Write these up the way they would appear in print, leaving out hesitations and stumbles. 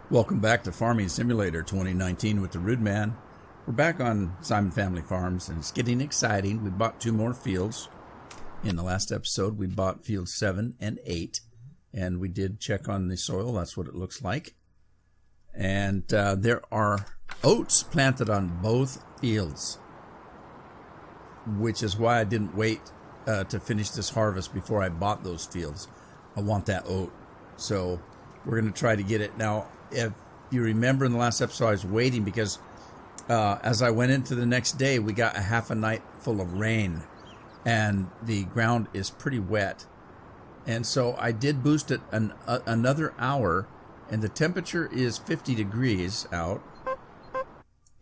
Welcome back to Farming Simulator 2019 with the Rude Man. We're back on Simon Family Farms and it's getting exciting. We bought 2 more fields. In the last episode we bought fields 7 and 8 and we did check on the soil. That's what it looks like. And there are oats planted on both fields, which is why I didn't wait to finish this harvest before I bought those fields. I want that oat, so we're going to try to get it. Now, if you remember in the last episode, I was waiting because as I went into the next day, we got a half a night full of rain and the ground is pretty wet. And so I did boost it another hour, and the temperature is 50 degrees out.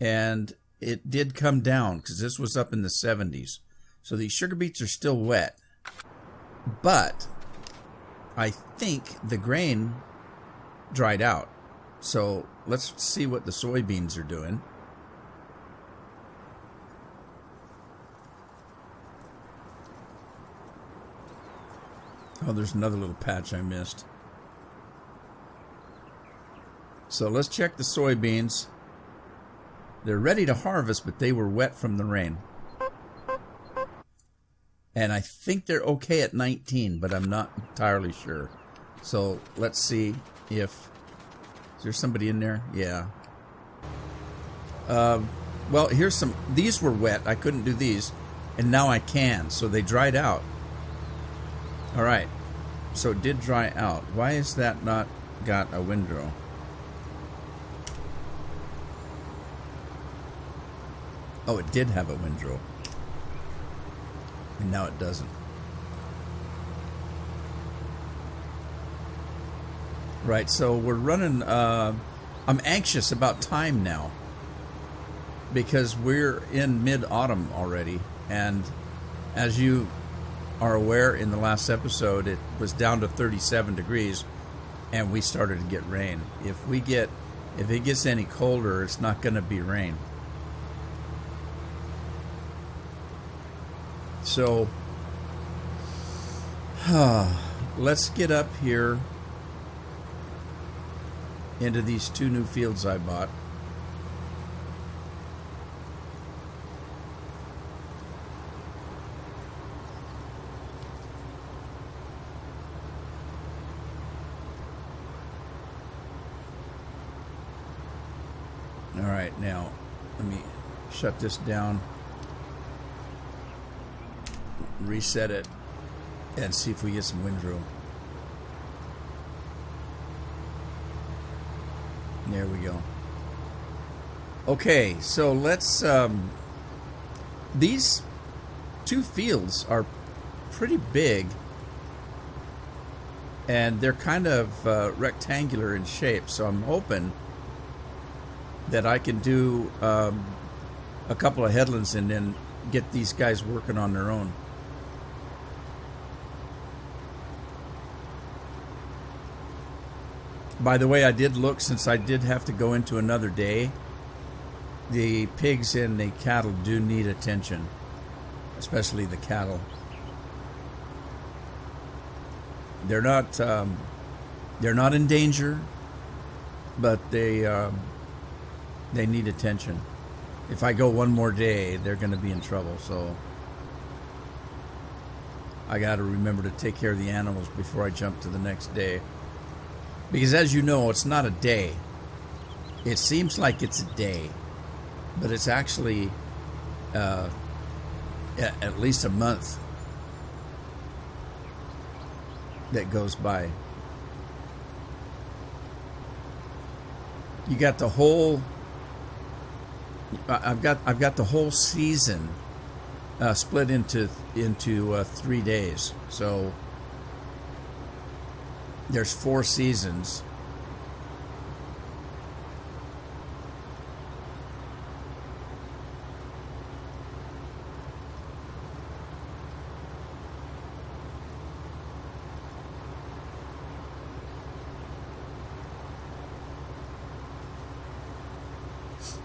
And it did come down because this was up in the 70s. So these sugar beets are still wet. But I think the grain dried out. So let's see what the soybeans are doing. Oh, there's another little patch I missed. So let's check the soybeans. They're ready to harvest, but they were wet from the rain. And I think they're okay at 19, but I'm not entirely sure. So let's see if... Is there somebody in there? Yeah. Well, here's some... These were wet. I couldn't do these. And now I can. So they dried out. All right. So it did dry out. Why is that not got a windrow? Oh, it did have a windrow. And now it doesn't. Right, so we're running... I'm anxious about time now. Because we're in mid-autumn already. And as you are aware, in the last episode, it was down to 37 degrees. And we started to get rain. If it gets any colder, it's not going to be rain. So, let's get up here into these 2 new fields I bought. All right, now let me shut this down. Reset it and see if we get some windrow. There we go. Okay, so let's these 2 fields are pretty big and they're kind of rectangular in shape, so I'm hoping that I can do a couple of headlands and then get these guys working on their own. By the way, I did look, since I did have to go into another day. The pigs and the cattle do need attention, especially the cattle. They're not in danger, but they need attention. If I go one more day, they're going to be in trouble. So I got to remember to take care of the animals before I jump to the next day. Because as you know, it's not a day. It seems like it's a day, but it's actually at least a month that goes by. You got the whole... I've got the whole season split into 3 days. So there's 4 seasons.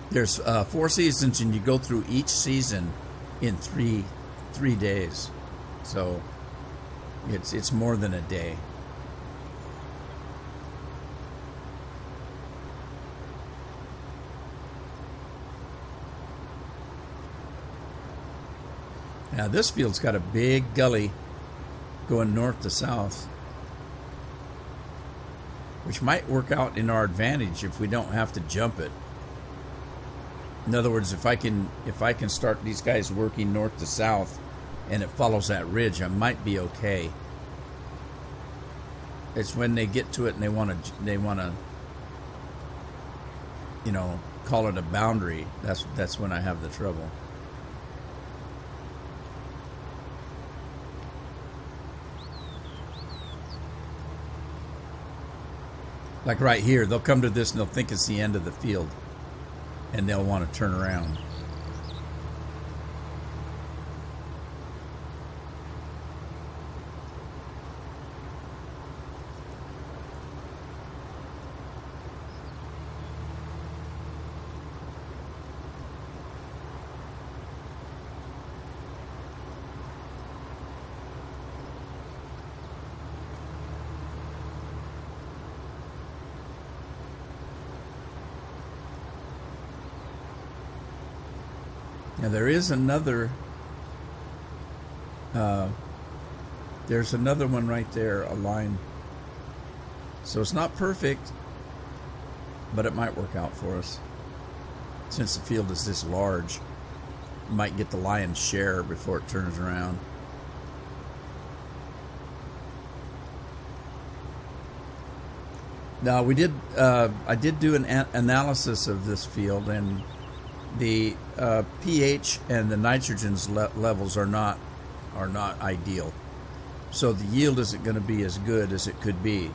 There's 4 seasons, and you go through each season in three days. So it's more than a day. Now this field's got a big gully going north to south, which might work out in our advantage if we don't have to jump it. In other words, if I can start these guys working north to south and it follows that ridge, I might be okay. It's when they get to it and they want to call it a boundary. That's when I have the trouble. Like right here, they'll come to this and they'll think it's the end of the field, and they'll want to turn around. Now there is another. There's another one right there, a line. So it's not perfect, but it might work out for us. Since the field is this large, we might get the lion's share before it turns around. Now we did. I did do an analysis of this field, and the pH and the nitrogen's levels are not ideal, so the yield isn't going to be as good as it could be.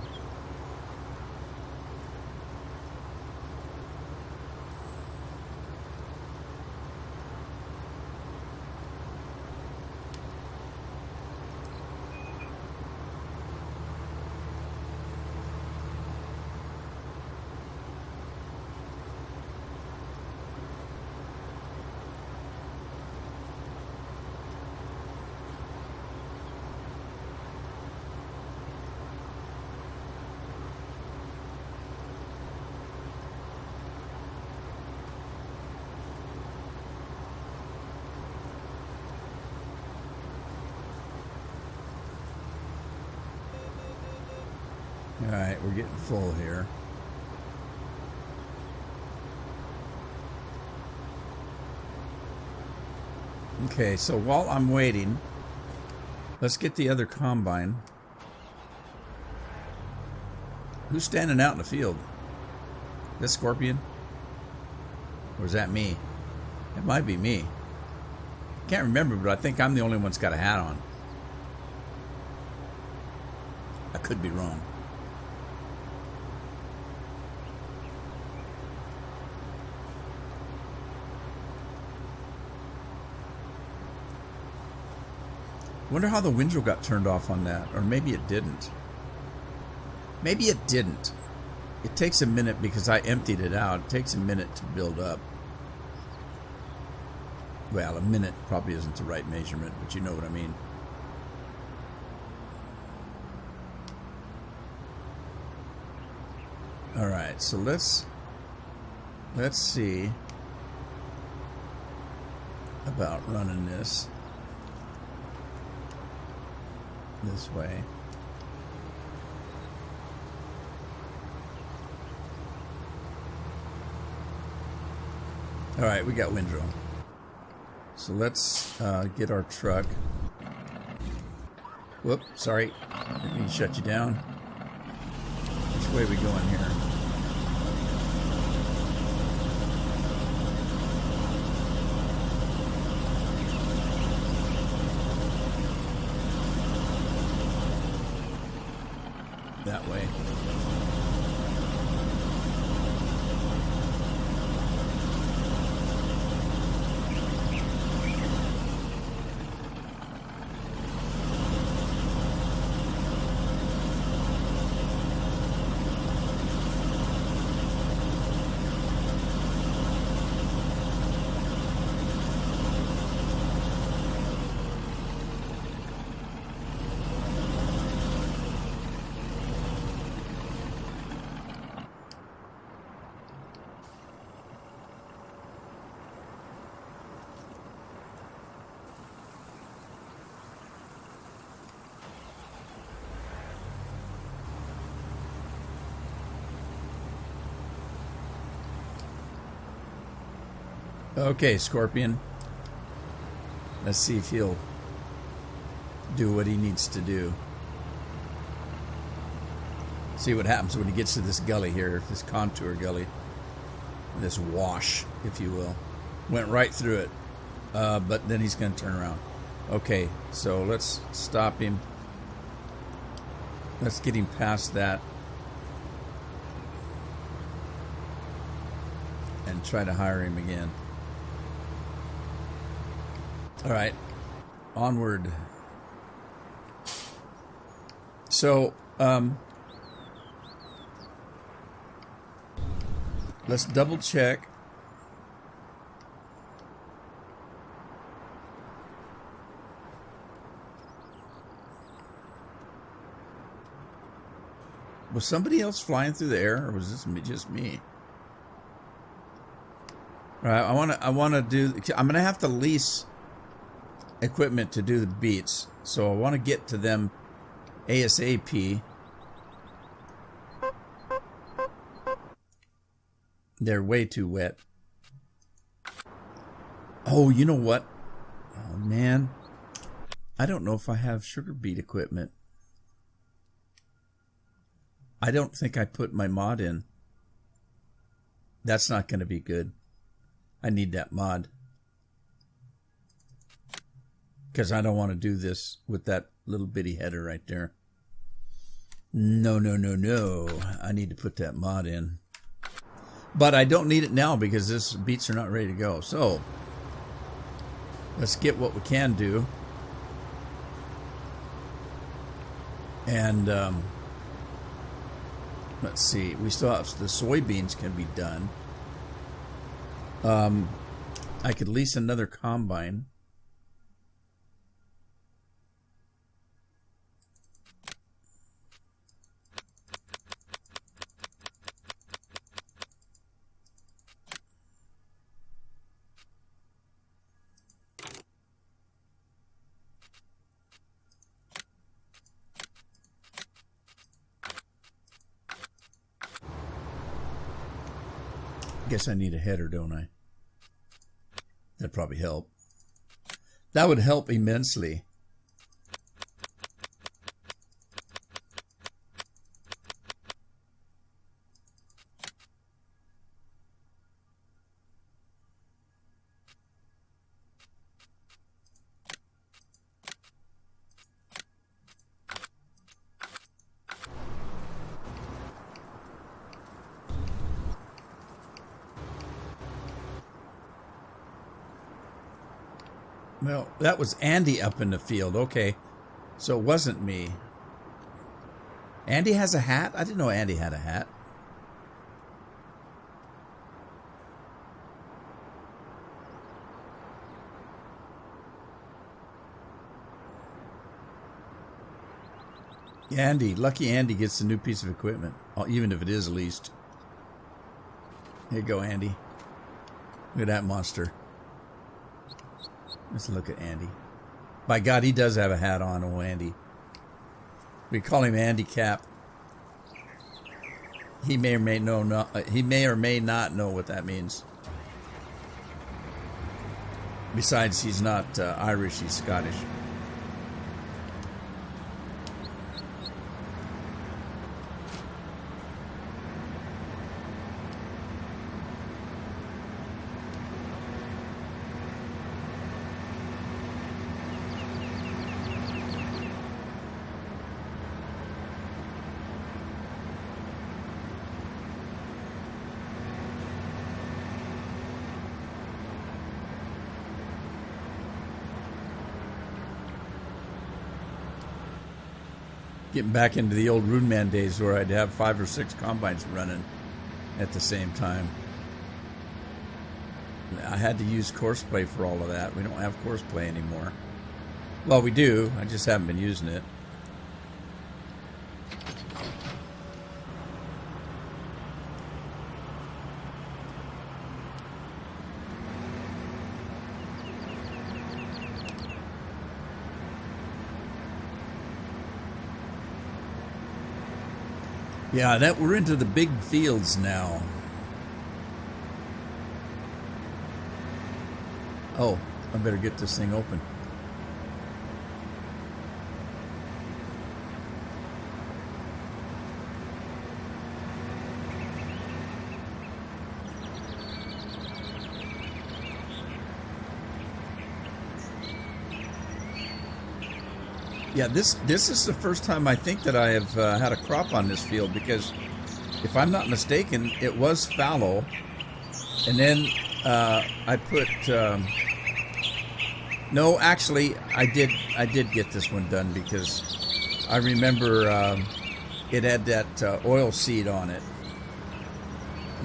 All right, we're getting full here. Okay, so while I'm waiting, let's get the other combine. Who's standing out in the field? This Scorpion? Or is that me? It might be me. Can't remember, but I think I'm the only one that's got a hat on. I could be wrong. Wonder how the windrow got turned off on that, or maybe it didn't. Maybe it didn't. It takes a minute because I emptied it out. It takes a minute to build up. Well, a minute probably isn't the right measurement, but you know what I mean. All right, so let's see about running this way. All right, we got windrow. So let's get our truck. Whoop, sorry. Let me shut you down. Which way are we going here? That way. Okay, Scorpion. Let's see if he'll do what he needs to do. See what happens when he gets to this gully here, this contour gully. This wash, if you will. Went right through it. But then he's going to turn around. Okay, so let's stop him. Let's get him past that. And try to hire him again. All right, onward. So, let's double check. Was somebody else flying through the air, or was this just me? All right, I want to do. I'm going to have to lease equipment to do the beats, so I want to get to them ASAP. They're way too wet. Oh, you know what? Oh man, I don't know if I have sugar beet equipment. I don't think I put my mod in. That's not going to be good. I need that mod. Because I don't want to do this with that little bitty header right there. No, no, no, no. I need to put that mod in. But I don't need it now because this beats are not ready to go. So, let's get what we can do. And, let's see. We still have the soybeans can be done. I could lease another combine. Guess I need a header, don't I? That'd probably help. That would help immensely. Well, that was Andy up in the field. Okay, so it wasn't me. Andy has a hat? I didn't know Andy had a hat. Andy, lucky Andy gets a new piece of equipment, even if it is leased. Here you go, Andy. Look at that monster. Let's look at Andy. By God, he does have a hat on, oh Andy. We call him Andy Cap. He may or may not know what that means. Besides, he's not Irish; he's Scottish. Getting back into the old Runeman days where I'd have 5 or 6 combines running at the same time. I had to use Courseplay for all of that. We don't have Courseplay anymore. Well, we do. I just haven't been using it. Yeah, that we're into the big fields now. Oh, I better get this thing open. Yeah, this is the first time I think that I have had a crop on this field, because if I'm not mistaken, it was fallow, and then I put no, actually I did get this one done, because I remember it had that oil seed on it,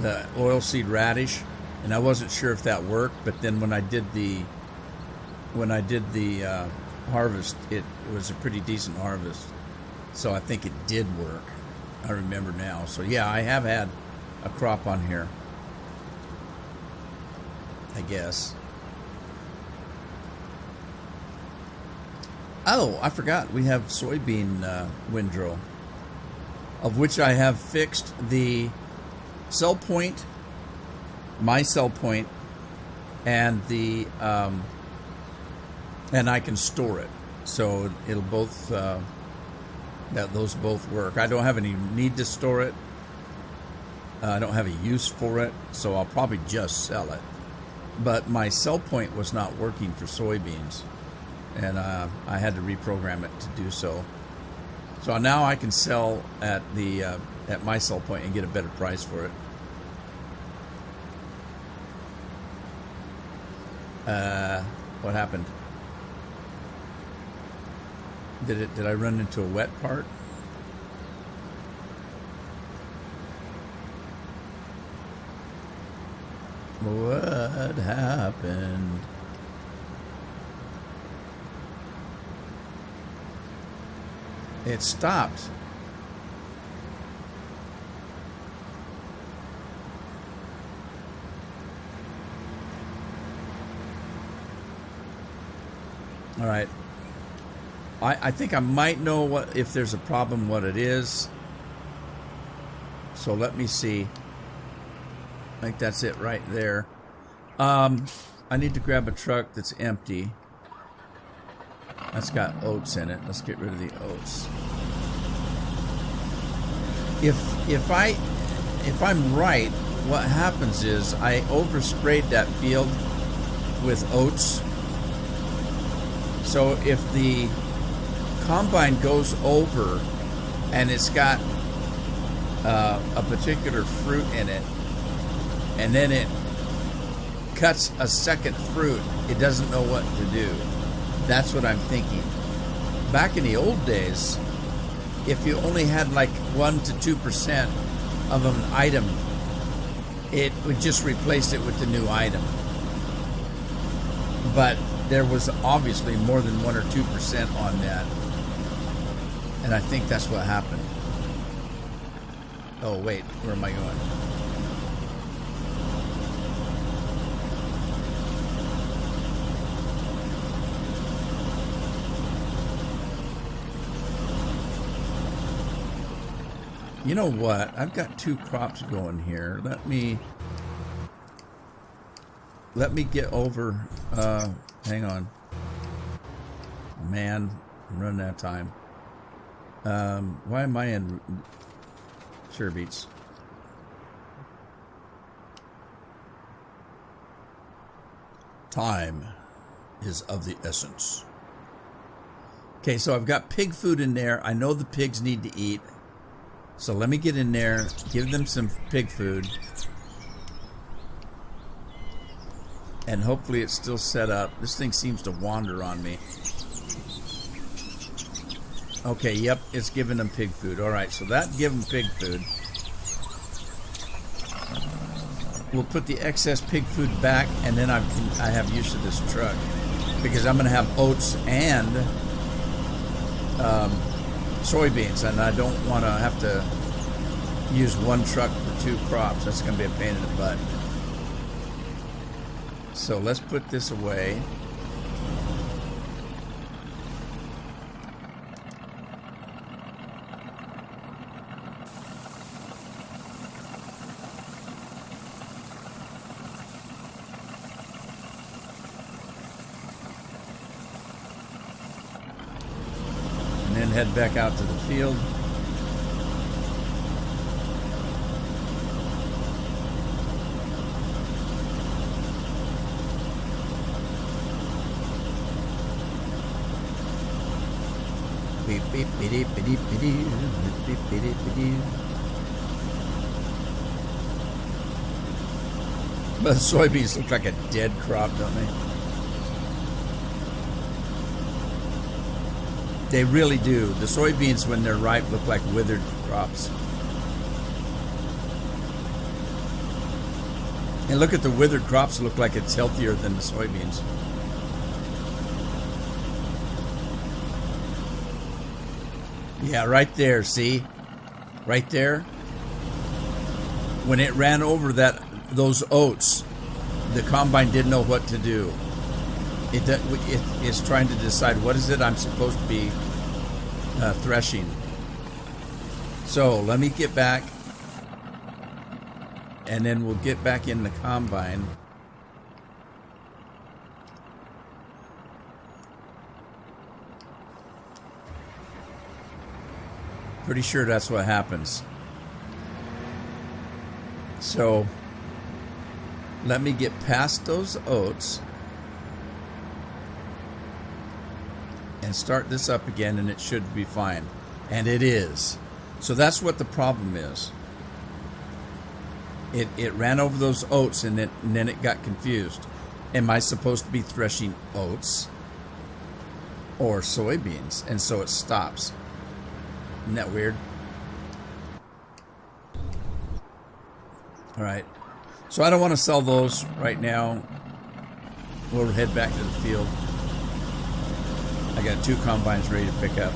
the oil seed radish, and I wasn't sure if that worked, but then when I did the harvest, it was a pretty decent harvest, so I think it did work. I remember now. So yeah, I have had a crop on here, I guess. Oh, I forgot, we have soybean windrow, of which I have fixed the cell point, my cell point, and the and I can store it, so it'll both those both work. I don't have any need to store it. I don't have a use for it, so I'll probably just sell it. But my cell point was not working for soybeans, and I had to reprogram it to do so. So now I can sell at the at my cell point and get a better price for it. What happened? Did I run into a wet part? What happened? It stopped. All right. I think I might know what, if there's a problem, what it is. So let me see. I think that's it right there. I need to grab a truck that's empty. That's got oats in it. Let's get rid of the oats. If I'm right, what happens is I oversprayed that field with oats. So if the combine goes over and it's got a particular fruit in it, and then it cuts a second fruit, it doesn't know what to do. That's what I'm thinking. Back in the old days, if you only had like 1 to 2% of an item, it would just replace it with the new item. But there was obviously more than 1 or 2% on that. And I think that's what happened. Oh, wait, where am I going? You know what? I've got 2 crops going here. Let me get over. Hang on. Man, I'm running out of time. Why am I in Sure Beats? Time is of the essence. Okay, so I've got pig food in there. I know the pigs need to eat. So let me get in there, give them some pig food. And hopefully it's still set up. This thing seems to wander on me. Okay, yep, it's giving them pig food. All right, so that give them pig food. We'll put the excess pig food back, and then I have use of this truck, because I'm going to have oats and soybeans, and I don't want to have to use one truck for 2 crops. That's going to be a pain in the butt. So let's put this away. head back out to the field. Beep, beep, beep, beep, beep, beep, beep, beep, beep, beep, beep. But the soybeans look like a dead crop, don't they? They really do. The soybeans, when they're ripe, look like withered crops. And look at the withered crops, look like it's healthier than the soybeans. Yeah, right there, see? Right there. When it ran over those oats, the combine didn't know what to do. It is trying to decide what is it I'm supposed to be threshing. So let me get back, and then we'll get back in the combine. Pretty sure that's what happens. So let me get past those oats and start this up again, and it should be fine. And it is. So that's what the problem is. It ran over those oats, and then it got confused. Am I supposed to be threshing oats or soybeans? And so it stops. Isn't that weird? All right. So I don't want to sell those right now. We'll head back to the field. I got 2 combines ready to pick up.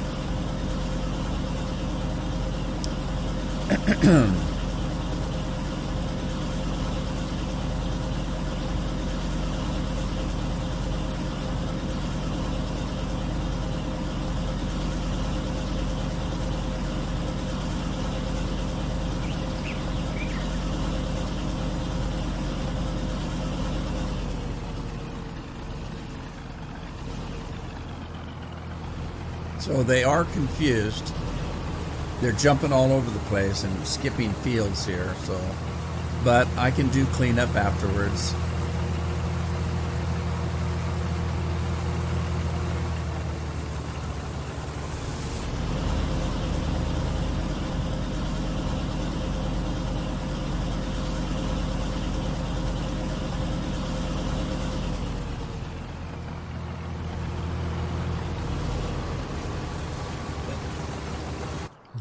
So they are confused. They're jumping all over the place and skipping fields here. So, but I can do cleanup afterwards.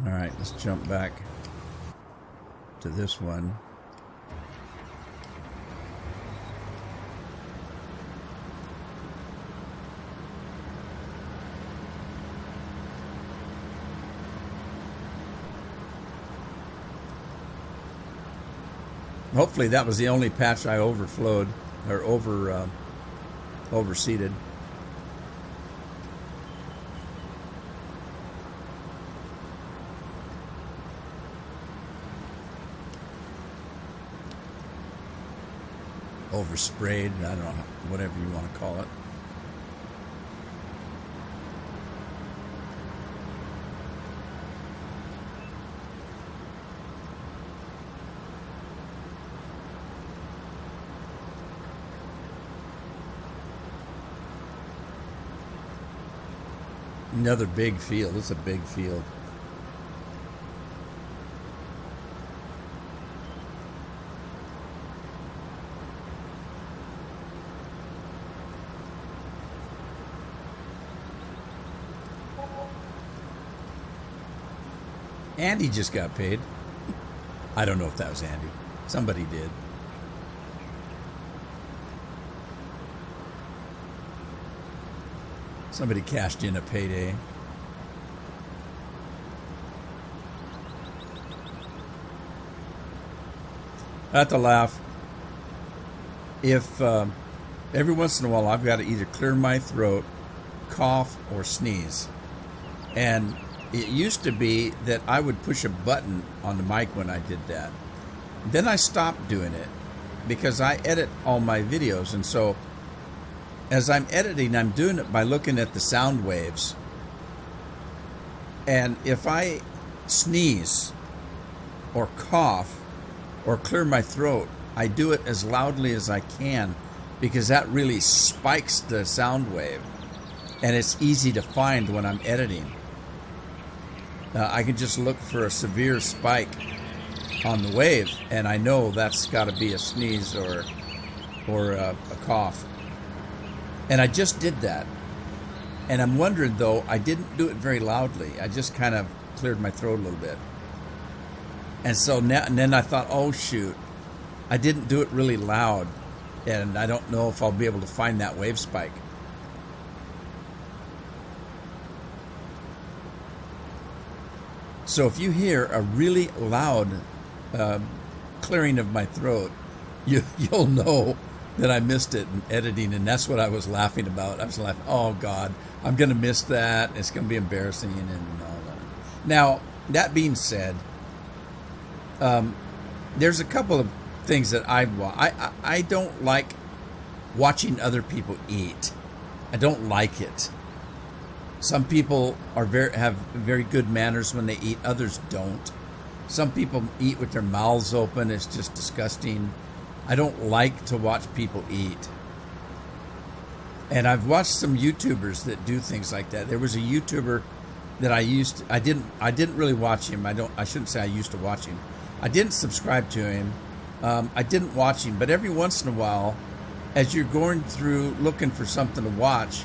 Alright, let's jump back to this one. Hopefully that was the only patch I overflowed or overseeded. Oversprayed, I don't know, whatever you want to call it. Another big field. It's a big field. Andy just got paid. I don't know if that was Andy. Somebody did. Somebody cashed in a payday. I have to laugh. If every once in a while I've got to either clear my throat, cough, or sneeze. And it used to be that I would push a button on the mic when I did that. Then I stopped doing it because I edit all my videos. And so as I'm editing, I'm doing it by looking at the sound waves. And if I sneeze or cough or clear my throat, I do it as loudly as I can because that really spikes the sound wave. And it's easy to find when I'm editing. I can just look for a severe spike on the wave, and I know that's got to be a sneeze or a cough. And I just did that. And I'm wondering, though, I didn't do it very loudly. I just kind of cleared my throat a little bit. And so now, and then I thought, oh, shoot, I didn't do it really loud, and I don't know if I'll be able to find that wave spike. So if you hear a really loud clearing of my throat, you'll know that I missed it in editing, and that's what I was laughing about. I was laughing, oh, God, I'm going to miss that. It's going to be embarrassing and all that. Now, that being said, there's a couple of things that I don't like watching other people eat. I don't like it. Some people have very good manners when they eat. Others don't. Some people eat with their mouths open. It's just disgusting. I don't like to watch people eat. And I've watched some YouTubers that do things like that. There was a YouTuber that I didn't really watch him. I shouldn't say I used to watch him. I didn't subscribe to him. I didn't watch him, but every once in a while, as you're going through looking for something to watch,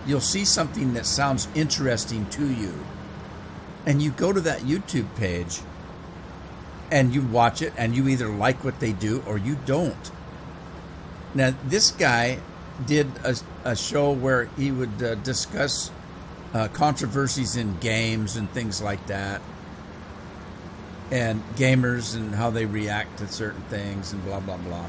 you'll see something that sounds interesting to you. And you go to that YouTube page and you watch it, and you either like what they do or you don't. Now, this guy did a show where he would discuss controversies in games and things like that, and gamers and how they react to certain things and blah, blah, blah.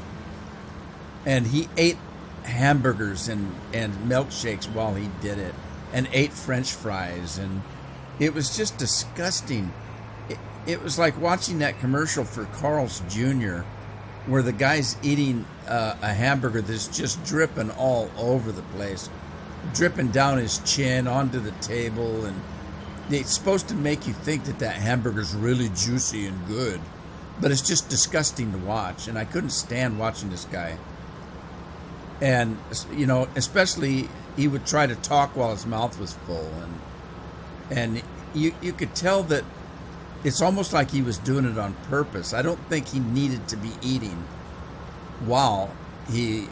And he ate hamburgers and milkshakes while he did it, and ate French fries, and it was just disgusting. It was like watching that commercial for Carl's Jr., where the guy's eating a hamburger that's just dripping all over the place, dripping down his chin onto the table, and it's supposed to make you think that hamburger's really juicy and good, but it's just disgusting to watch, and I couldn't stand watching this guy. And, you know, especially he would try to talk while his mouth was full, and you could tell that it's almost like he was doing it on purpose. I don't think he needed to be eating while he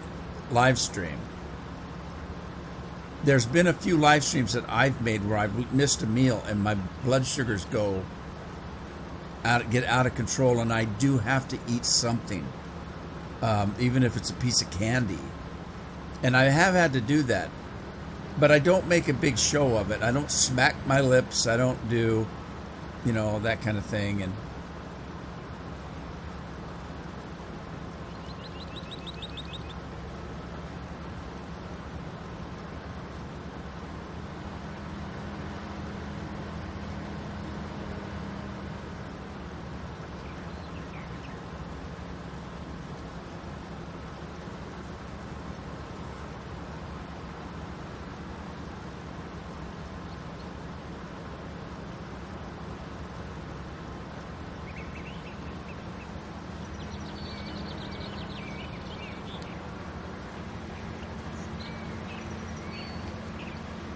live streamed. There's been a few live streams that I've made where I've missed a meal and my blood sugars get out of control, and I do have to eat something, even if it's a piece of candy. And I have had to do that, but I don't make a big show of it. I don't smack my lips. I don't do, you know, that kind of thing. And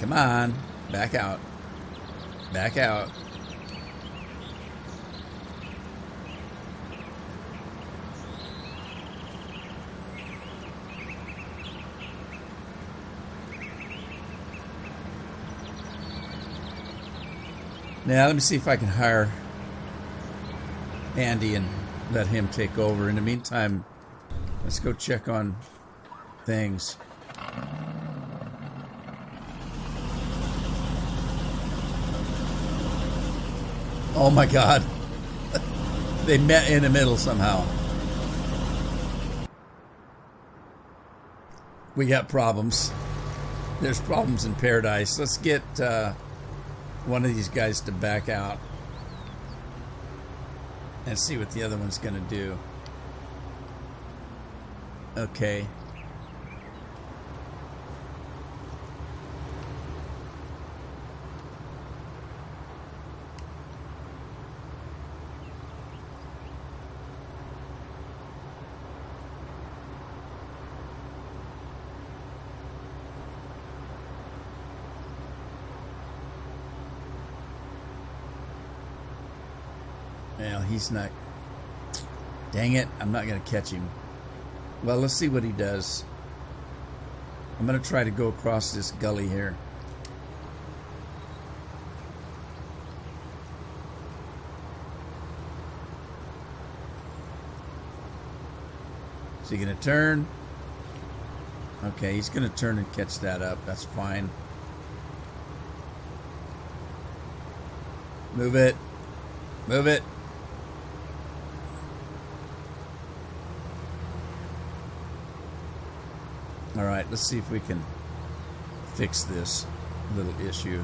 come on, back out. Back out. Now, let me see if I can hire Andy and let him take over. In the meantime, let's go check on things. Oh my God. They met in the middle somehow. We got problems. There's problems in paradise. Let's get one of these guys to back out and see what the other one's going to do. Okay. Well, he's not. Dang it, I'm not going to catch him. Well, let's see what he does. I'm going to try to go across this gully here. Is he going to turn? Okay, he's going to turn and catch that up. That's fine. Move it. Move it. All right, let's see if we can fix this little issue.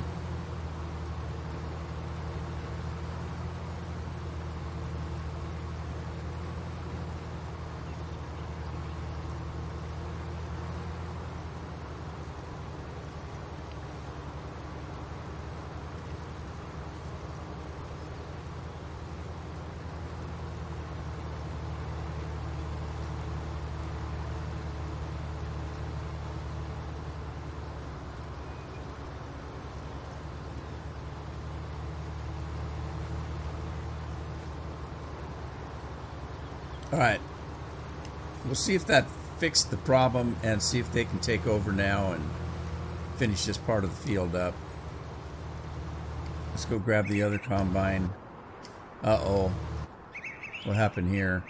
All right, we'll see if that fixed the problem and see if they can take over now and finish this part of the field up. Let's go grab the other combine. Uh-oh. What happened here?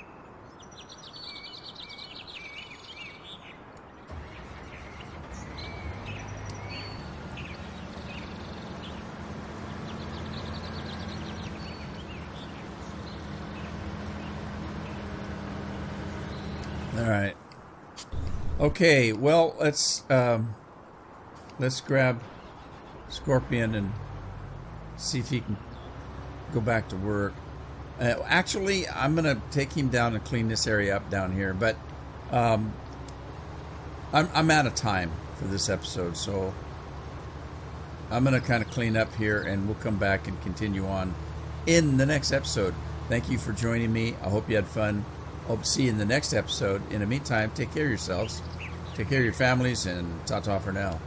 All right. Okay. Well, let's grab Scorpion and see if he can go back to work. Actually, I'm gonna take him down and clean this area up down here, but I'm out of time for this episode, so I'm gonna kind of clean up here, and we'll come back and continue on in the next episode. Thank you for joining me. I hope you had fun. Hope to see you in the next episode. In the meantime, take care of yourselves, take care of your families, and ta-ta for now.